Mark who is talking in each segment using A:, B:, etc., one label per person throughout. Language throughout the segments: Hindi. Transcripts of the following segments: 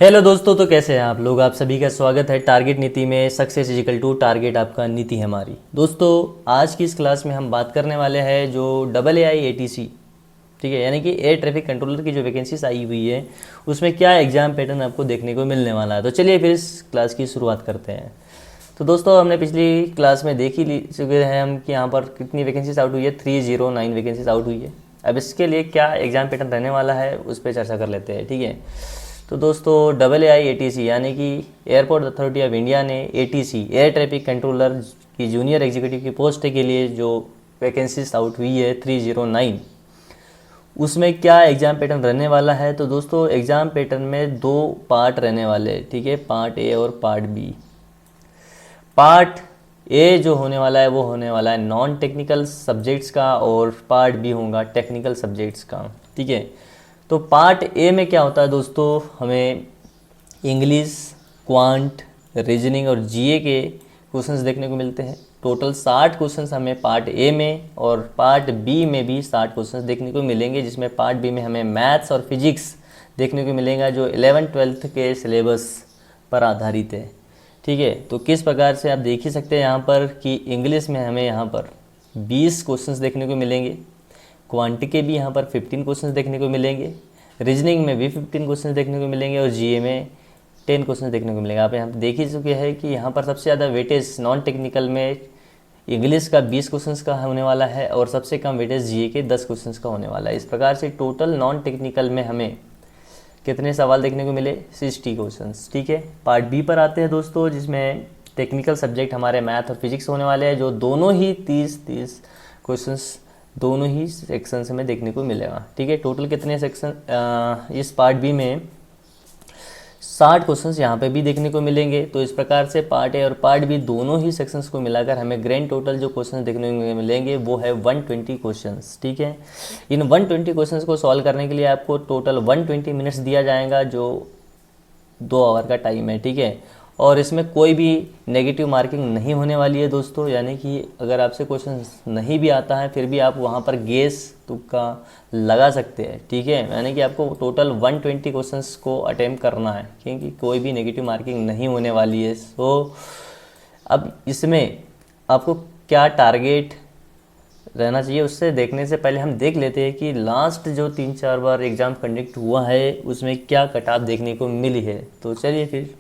A: हेलो दोस्तों, तो कैसे हैं आप लोग। आप सभी का स्वागत है टारगेट नीति में। सक्सेस इजिकल टू टारगेट आपका, नीति है हमारी। दोस्तों, आज की इस क्लास में हम बात करने वाले हैं जो AAI ATC, ठीक है, यानी कि एयर ट्रैफिक कंट्रोलर की जो वैकेंसीज आई हुई है उसमें क्या एग्जाम पैटर्न आपको देखने को मिलने वाला है। तो चलिए फिर इस क्लास की शुरुआत करते हैं। तो दोस्तों, हमने पिछली क्लास में देख ही चुके हैं हम कि यहाँ पर कितनी वैकेंसीज आउट हुई है। 309 वैकेंसीज आउट हुई है। अब इसके लिए क्या एग्जाम पैटर्न रहने वाला है उस पर चर्चा कर लेते हैं, ठीक है। तो दोस्तों, AAI ATC यानी कि एयरपोर्ट अथॉरिटी ऑफ इंडिया ने ATC एयर ट्रैफिक कंट्रोलर की जूनियर एग्जीक्यूटिव की पोस्ट के लिए जो वैकेंसीज आउट हुई है 309, उसमें क्या एग्ज़ाम पैटर्न रहने वाला है। तो दोस्तों, एग्ज़ाम पैटर्न में दो पार्ट रहने वाले हैं, ठीक है, पार्ट ए और पार्ट बी। पार्ट ए जो होने वाला है वो होने वाला है नॉन टेक्निकल सब्जेक्ट्स का और पार्ट बी होगा टेक्निकल सब्जेक्ट्स का, ठीक है। तो पार्ट ए में क्या होता है दोस्तों, हमें इंग्लिश, क्वांट, रीजनिंग और जीए के क्वेश्चंस देखने को मिलते हैं। टोटल 60 क्वेश्चंस हमें पार्ट ए में और पार्ट बी में भी 60 क्वेश्चंस देखने को मिलेंगे, जिसमें पार्ट बी में हमें मैथ्स और फिजिक्स देखने को मिलेगा जो 11th-12th के सिलेबस पर आधारित है, ठीक है। तो किस प्रकार से आप देख ही सकते हैं यहाँ पर कि इंग्लिश में हमें यहाँ पर 20 क्वेश्चंस देखने को मिलेंगे, क्वांटिटी के भी यहाँ पर 15 क्वेश्चंस देखने को मिलेंगे, रीजनिंग में भी 15 क्वेश्चंस देखने को मिलेंगे और जीए में 10 क्वेश्चंस देखने को मिलेंगे। आप यहाँ देख ही चुके हैं कि यहाँ पर सबसे ज़्यादा वेटेज नॉन टेक्निकल में इंग्लिश का 20 क्वेश्चंस का होने वाला है और सबसे कम वेटेज जीए के 10 क्वेश्चंस का होने वाला है। इस प्रकार से टोटल नॉन टेक्निकल में हमें कितने सवाल देखने को मिले, 60 क्वेश्चंस, ठीक है। पार्ट बी पर आते हैं दोस्तों, जिसमें टेक्निकल सब्जेक्ट हमारे मैथ और फिजिक्स होने वाले हैं, जो दोनों ही 30 क्वेश्चंस दोनों ही सेक्शंस में देखने को मिलेगा, ठीक है। टोटल कितने सेक्शन इस पार्ट बी में 60 क्वेश्चंस यहाँ पे भी देखने को मिलेंगे। तो इस प्रकार से पार्ट ए और पार्ट बी दोनों ही सेक्शंस को मिलाकर हमें ग्रैंड टोटल जो क्वेश्चंस देखने को मिलेंगे वो है 120 क्वेश्चंस, ठीक है। इन 120 क्वेश्चंस को सॉल्व करने के लिए आपको टोटल 120 मिनट्स दिया जाएगा, जो 2 आवर का टाइम है, ठीक है। और इसमें कोई भी नेगेटिव मार्किंग नहीं होने वाली है दोस्तों, यानी कि अगर आपसे क्वेश्चन नहीं भी आता है फिर भी आप वहाँ पर गेस तुक्का लगा सकते हैं, ठीक है। यानी कि आपको टोटल 120 क्वेश्चंस को अटेम्प्ट करना है, क्योंकि कोई भी नेगेटिव मार्किंग नहीं होने वाली है। सो अब इसमें आपको क्या टारगेट रहना चाहिए, उससे देखने से पहले हम देख लेते हैं कि लास्ट जो 3-4 बार एग्ज़ाम कंडक्ट हुआ है उसमें क्या कट ऑफ देखने को मिली है। तो चलिए फिर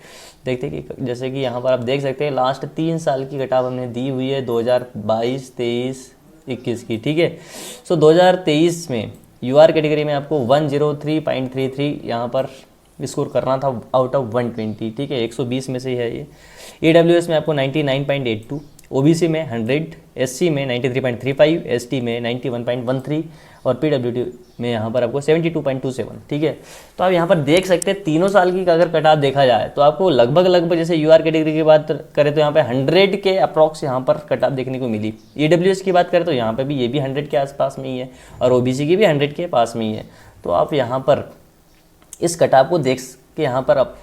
A: देखते हैं कि जैसे कि यहाँ पर आप देख सकते हैं लास्ट 3 साल की कट ऑफ हमने दी हुई है 2022, 23, 21 की, ठीक है। सो 2023 में यूआर कैटेगरी में आपको 103.33 यहाँ पर स्कोर करना था आउट ऑफ 120, ठीक है, 120 में से ही है ये। ईडब्ल्यूएस में आपको 99.82, ओबीसी में 100, एससी में 93.35, एसटी में 91.13 और पीडब्ल्यूडी में यहाँ पर आपको 72.27, ठीक है। तो आप यहाँ पर देख सकते हैं तीनों साल की अगर कट ऑफ देखा जाए तो आपको लगभग जैसे यूआर कैटेगरी की बात करें तो यहाँ पे 100 के अप्रॉक्स यहाँ पर कट ऑफ देखने को मिली। ईडब्ल्यूएस की बात करें तो यहाँ पे भी ये भी 100 के आसपास में ही है और ओबीसी की भी 100 के पास में ही है। तो आप यहाँ पर इस कट ऑफ को देख के यहाँ पर आप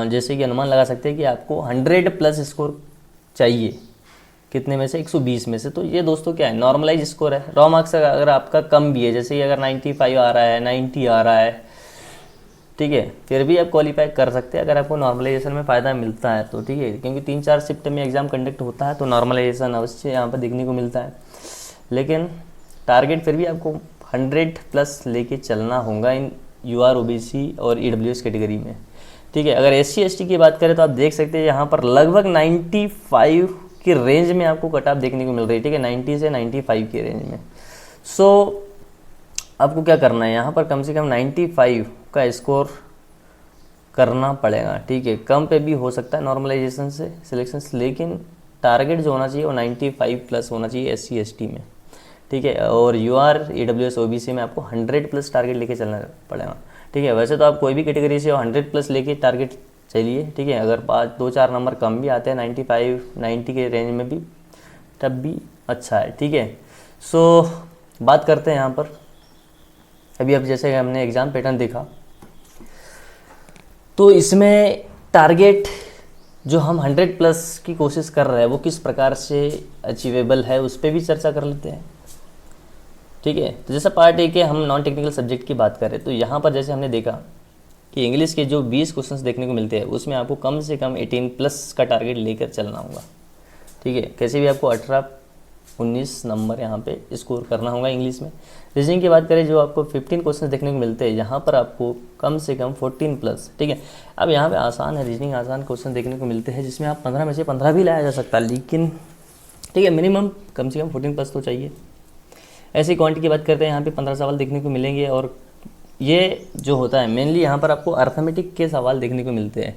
A: जैसे कि अनुमान लगा सकते हैं कि आपको 100+ स्कोर चाहिए, कितने में से, 120 में से। तो ये दोस्तों क्या है, नॉर्मलाइज स्कोर है। रॉ मार्क्स अगर आपका कम भी है, जैसे कि अगर 95 आ रहा है, 90 आ रहा है, ठीक है, फिर भी आप क्वालिफाई कर सकते हैं अगर आपको नॉर्मलाइजेशन में फ़ायदा मिलता है तो, ठीक है। क्योंकि 3-4 शिफ्ट में एग्ज़ाम कंडक्ट होता है तो नॉर्मलाइजेशन अवश्य यहाँ पर देखने को मिलता है, लेकिन टारगेट फिर भी आपको 100+ लेके चलना होगा इन यूआर, ओबीसी और ईडब्ल्यूएस कैटेगरी में, ठीक है। अगर एससी एसटी की बात करें तो आप देख सकते हैं यहाँ पर लगभग 95 की रेंज में आपको कट ऑफ देखने को मिल रही है, ठीक है, 90 से 95 की रेंज में। सो आपको क्या करना है, यहाँ पर कम से कम 95 का स्कोर करना पड़ेगा, ठीक है। कम पे भी हो सकता है नॉर्मलाइजेशन से सिलेक्शन, लेकिन टारगेट जो होना चाहिए वो 95+ होना चाहिए एससी एसटी में, ठीक है। और यूआर, ईडब्ल्यूएस, ओबीसी में आपको 100+ टारगेट लेके चलना पड़ेगा, ठीक है। वैसे तो आप कोई भी कैटेगरी से 100+ लेके टारगेट चलिए, ठीक है। अगर 2-4 नंबर कम भी आते हैं 95, 90 के रेंज में भी, तब भी अच्छा है, ठीक है। सो बात करते हैं यहाँ पर अभी अब जैसे हमने एग्ज़ाम पैटर्न देखा तो इसमें टारगेट जो हम 100+ की कोशिश कर रहे हैं वो किस प्रकार से अचीवेबल है उस पर भी चर्चा कर लेते हैं, ठीक है। तो जैसा पार्ट ए के हम नॉन टेक्निकल सब्जेक्ट की बात करें तो यहाँ पर जैसे हमने देखा कि इंग्लिश के जो 20 क्वेश्चंस देखने को मिलते हैं उसमें आपको कम से कम 18 प्लस का टारगेट लेकर चलना होगा। ठीक है, कैसे भी आपको 18-19 नंबर यहाँ पे स्कोर करना होगा इंग्लिश में। रीजनिंग की बात करें, जो आपको 15 क्वेश्चन देखने को मिलते हैं, यहाँ पर आपको कम से कम 14 प्लस। ठीक है, अब यहाँ पे आसान है, रीजनिंग आसान क्वेश्चन देखने को मिलते हैं जिसमें आप 15 में से 15 भी लाया जा सकता है, लेकिन ठीक है मिनिमम कम से कम 14 प्लस तो चाहिए। ऐसी क्वांटिटी की बात करते हैं, यहाँ पे 15 सवाल देखने को मिलेंगे और ये जो होता है मेनली यहाँ पर आपको अर्थमेटिक के सवाल देखने को मिलते हैं।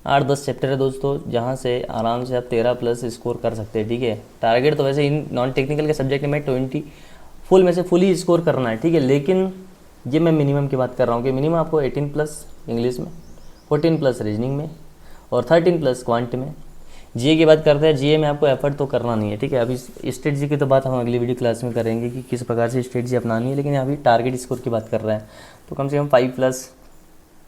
A: 8-10 चैप्टर है दोस्तों, जहाँ से आराम से आप 13 प्लस स्कोर कर सकते हैं। ठीक है, टारगेट तो वैसे इन नॉन टेक्निकल के सब्जेक्ट में 20 फुल में से फुल ही स्कोर करना है। ठीक है, लेकिन ये मैं मिनिमम की बात कर रहा हूँ कि मिनिमम आपको 18 प्लस इंग्लिश में, 14 प्लस रीजनिंग में और 13 प्लस क्वांट में। जीए की बात करते हैं, जीए में आपको एफर्ट तो करना नहीं है। ठीक है, अभी स्ट्रेटजी की तो बात हम अगली वीडियो क्लास में करेंगे कि किस प्रकार से स्ट्रेटजी अपनानी है, लेकिन अभी टारगेट स्कोर की बात कर रहे हैं तो कम से कम 5 प्लस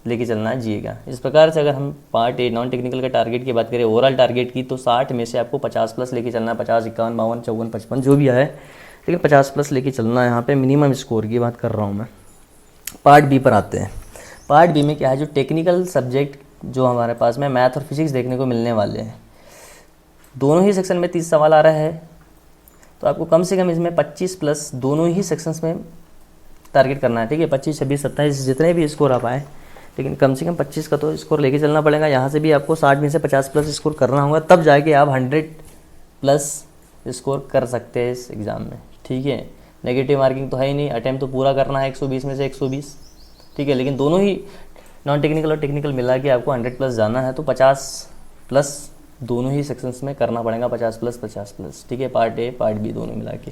A: लेके चलना है जीए का। इस प्रकार से अगर हम पार्ट ए नॉन टेक्निकल का टारगेट की बात करें, ओवरऑल टारगेट की, तो 60 में से आपको 50 प्लस लेके चलना है। 50, 51, 52, 54, 55 जो भी है, लेकिन 50 प्लस लेके चलना है। यहाँ पे मिनिमम स्कोर की बात कर रहा हूँ मैं। पार्ट बी पर आते हैं। पार्ट बी में क्या है, जो टेक्निकल सब्जेक्ट जो हमारे पास में मैथ और फिजिक्स देखने को मिलने वाले हैं, दोनों ही सेक्शन में 30 सवाल आ रहा है, तो आपको कम से कम इसमें 25 प्लस दोनों ही सेक्शंस में टारगेट करना है। ठीक है, 25, 26, 27 जितने भी स्कोर आ पाए, लेकिन कम से कम 25 का तो स्कोर लेके चलना पड़ेगा। यहाँ से भी आपको 60 में से 50 प्लस स्कोर करना होगा, तब जाके आप 100 प्लस स्कोर कर सकते हैं इस एग्ज़ाम में। ठीक है, नेगेटिव मार्किंग तो है ही नहीं, अटैम्प्ट तो पूरा करना है 120 में से 120। ठीक है, लेकिन दोनों ही नॉन टेक्निकल और टेक्निकल मिला के आपको 100 प्लस जाना है, तो 50 प्लस दोनों ही सेक्शंस में करना पड़ेगा, 50 प्लस 50 प्लस। ठीक है, पार्ट ए पार्ट बी दोनों मिला के।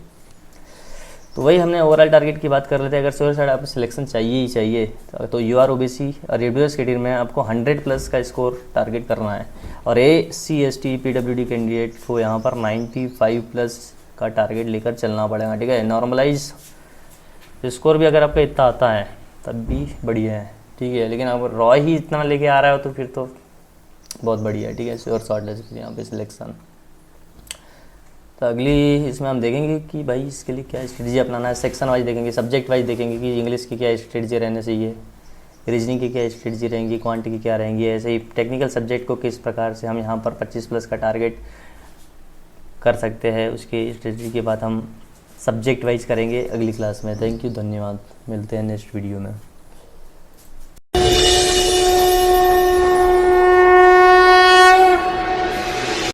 A: तो वही हमने ओवरऑल टारगेट की बात कर रहे थे। अगर श्योर साइड आपको सिलेक्शन चाहिए ही चाहिए तो यूआर ओबीसी और ईडब्ल्यूएस कैटेगरी में आपको 100 प्लस का स्कोर टारगेट करना है, और एसी एसटी पीडब्ल्यूडी कैंडिडेट को यहाँ पर 95 प्लस का टारगेट लेकर चलना पड़ेगा। ठीक है, नॉर्मलाइज स्कोर भी अगर आपका इतना आता है तब भी बढ़िया है। ठीक है, लेकिन अगर रॉ ही इतना लेके आ रहा है तो फिर तो बहुत बढ़िया है। ठीक है, श्योर शॉर्टलिस्ट यहाँ पे सिलेक्शन। तो अगली इसमें हम देखेंगे कि भाई इसके लिए क्या स्ट्रेटजी अपनाना है। सेक्शन वाइज देखेंगे, सब्जेक्ट वाइज देखेंगे कि इंग्लिश की क्या स्ट्रेटजी रहनी चाहिए, रीजनिंग की क्या स्ट्रेटजी रहेंगी, क्वांटिटी की क्या रहेंगी, ऐसे ही टेक्निकल सब्जेक्ट को किस प्रकार से हम यहाँ पर 25 प्लस का टारगेट कर सकते हैं, उसकी स्ट्रेटजी की बात हम सब्जेक्ट वाइज करेंगे अगली क्लास में। थैंक यू, धन्यवाद, मिलते हैं नेक्स्ट वीडियो में।